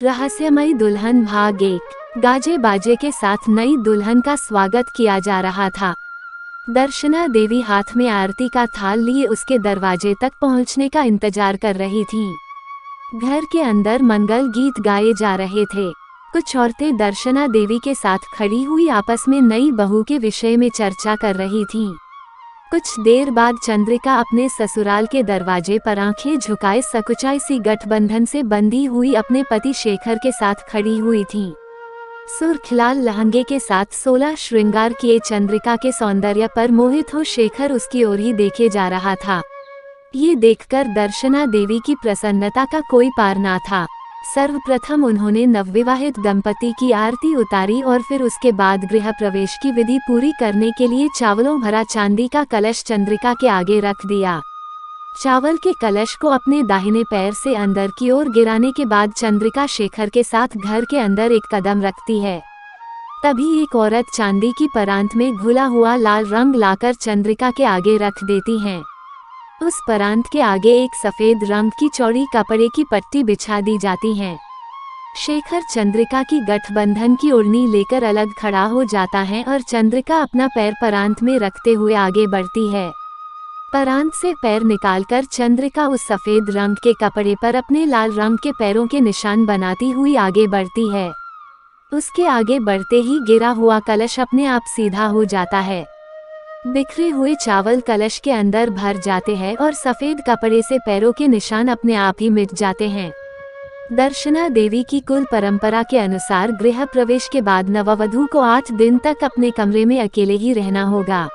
रहस्यमयी दुल्हन भाग 1। गाजे बाजे के साथ नई दुल्हन का स्वागत किया जा रहा था। दर्शना देवी हाथ में आरती का थाल लिए उसके दरवाजे तक पहुंचने का इंतजार कर रही थीं। घर के अंदर मंगल गीत गाए जा रहे थे। कुछ औरतें दर्शना देवी के साथ खड़ी हुई आपस में नई बहू के विषय में चर्चा कर रही थीं। कुछ देर बाद चंद्रिका अपने ससुराल के दरवाजे पर आंखें झुकाए सकुचाई सी गठबंधन से बंधी हुई अपने पति शेखर के साथ खड़ी हुई थी। सुर्खलाल लहंगे के साथ 16 श्रृंगार किए चंद्रिका के सौंदर्य पर मोहित हो शेखर उसकी ओर ही देखे जा रहा था। ये देखकर दर्शना देवी की प्रसन्नता का कोई पार ना था। सर्वप्रथम उन्होंने नवविवाहित दंपति की आरती उतारी और फिर उसके बाद गृह प्रवेश की विधि पूरी करने के लिए चावलों भरा चांदी का कलश चंद्रिका के आगे रख दिया। चावल के कलश को अपने दाहिने पैर से अंदर की ओर गिराने के बाद चंद्रिका शेखर के साथ घर के अंदर एक कदम रखती है। तभी एक औरत चांदी की परांत में घुला हुआ लाल रंग लाकर चंद्रिका के आगे रख देती हैं। उस परांत के आगे एक सफेद रंग की चौड़ी कपड़े की पट्टी बिछा दी जाती है। शेखर चंद्रिका की गठबंधन की ओढ़नी लेकर अलग खड़ा हो जाता है और चंद्रिका अपना पैर परांत में रखते हुए आगे बढ़ती है। परांत से पैर निकालकर चंद्रिका उस सफेद रंग के कपड़े पर अपने लाल रंग के पैरों के निशान बनाती हुई आगे बढ़ती है। उसके आगे बढ़ते ही गिरा हुआ कलश अपने आप सीधा हो जाता है। बिखरे हुए चावल कलश के अंदर भर जाते हैं और सफेद कपड़े से पैरों के निशान अपने आप ही मिट जाते हैं। दर्शना देवी की कुल परंपरा के अनुसार गृह प्रवेश के बाद नववधू को 8 दिन तक अपने कमरे में अकेले ही रहना होगा।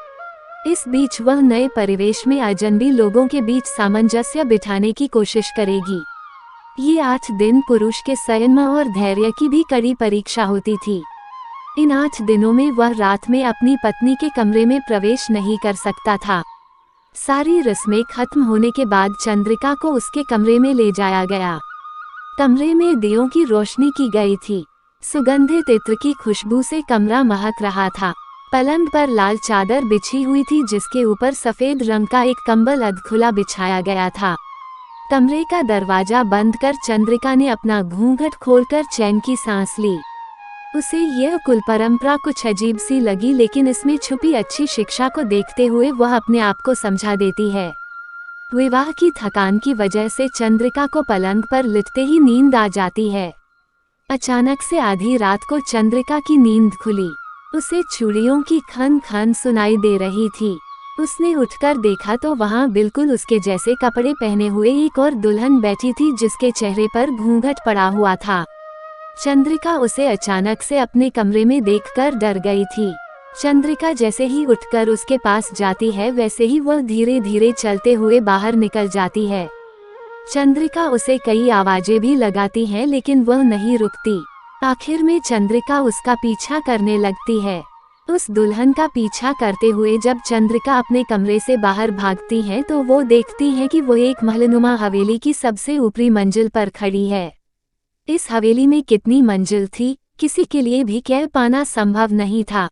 इस बीच वह नए परिवेश में अजनबी लोगों के बीच सामंजस्य बिठाने की कोशिश करेगी। ये 8 दिन पुरुष के संयम और धैर्य की भी कड़ी परीक्षा होती थी। इन 8 दिनों में वह रात में अपनी पत्नी के कमरे में प्रवेश नहीं कर सकता था। सारी रस्में खत्म होने के बाद चंद्रिका को उसके कमरे में ले जाया गया। कमरे में दियों की रोशनी की गई थी। सुगंधित इत्र की खुशबू से कमरा महक रहा था। पलंग पर लाल चादर बिछी हुई थी जिसके ऊपर सफेद रंग का एक कंबल अधखुला बिछाया गया था। कमरे का दरवाजा बंद कर चंद्रिका ने अपना घूंघट खोलकर चैन की सांस ली। उसे यह कुल परंपरा कुछ अजीब सी लगी, लेकिन इसमें छुपी अच्छी शिक्षा को देखते हुए वह अपने आप को समझा देती है। विवाह की थकान की वजह से चंद्रिका को पलंग पर लिटते ही नींद आ जाती है। अचानक से आधी रात को चंद्रिका की नींद खुली। उसे चूड़ियों की खन खन सुनाई दे रही थी। उसने उठकर देखा तो वहां बिल्कुल उसके जैसे कपड़े पहने हुए एक और दुल्हन बैठी थी जिसके चेहरे पर घूंघट पड़ा हुआ था। चंद्रिका उसे अचानक से अपने कमरे में देखकर डर गई थी। चंद्रिका जैसे ही उठकर उसके पास जाती है वैसे ही वह धीरे धीरे चलते हुए बाहर निकल जाती है। चंद्रिका उसे कई आवाजें भी लगाती है लेकिन वह नहीं रुकती। आखिर में चंद्रिका उसका पीछा करने लगती है। उस दुल्हन का पीछा करते हुए जब चंद्रिका अपने कमरे से बाहर भागती है तो वो देखती है कि वो एक महलनुमा हवेली की सबसे ऊपरी मंजिल पर खड़ी है। इस हवेली में कितनी मंजिल थी, किसी के लिए भी कह पाना संभव नहीं था।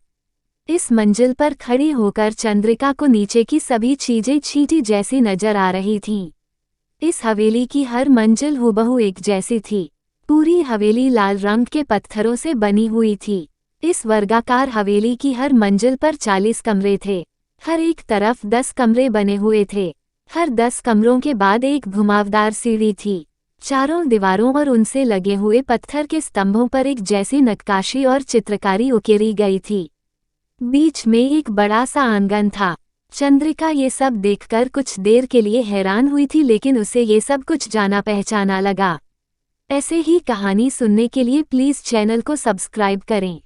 इस मंजिल पर खड़ी होकर चंद्रिका को नीचे की सभी चीजें चींटी जैसी नजर आ रही थीं। इस हवेली की हर मंजिल हूबहू एक जैसी थी। पूरी हवेली लाल रंग के पत्थरों से बनी हुई थी। इस वर्गाकार हवेली की हर मंजिल पर 40 कमरे थे। हर एक तरफ 10 कमरे बने हुए थे। हर 10 कमरों के बाद एक घुमावदार सीढ़ी थी। चारों दीवारों और उनसे लगे हुए पत्थर के स्तंभों पर एक जैसी नक्काशी और चित्रकारी उकेरी गई थी। बीच में एक बड़ा सा आंगन था। चंद्रिका ये सब देखकर कुछ देर के लिए हैरान हुई थी, लेकिन उसे ये सब कुछ जाना पहचाना लगा। ऐसे ही कहानी सुनने के लिए प्लीज चैनल को सब्सक्राइब करें।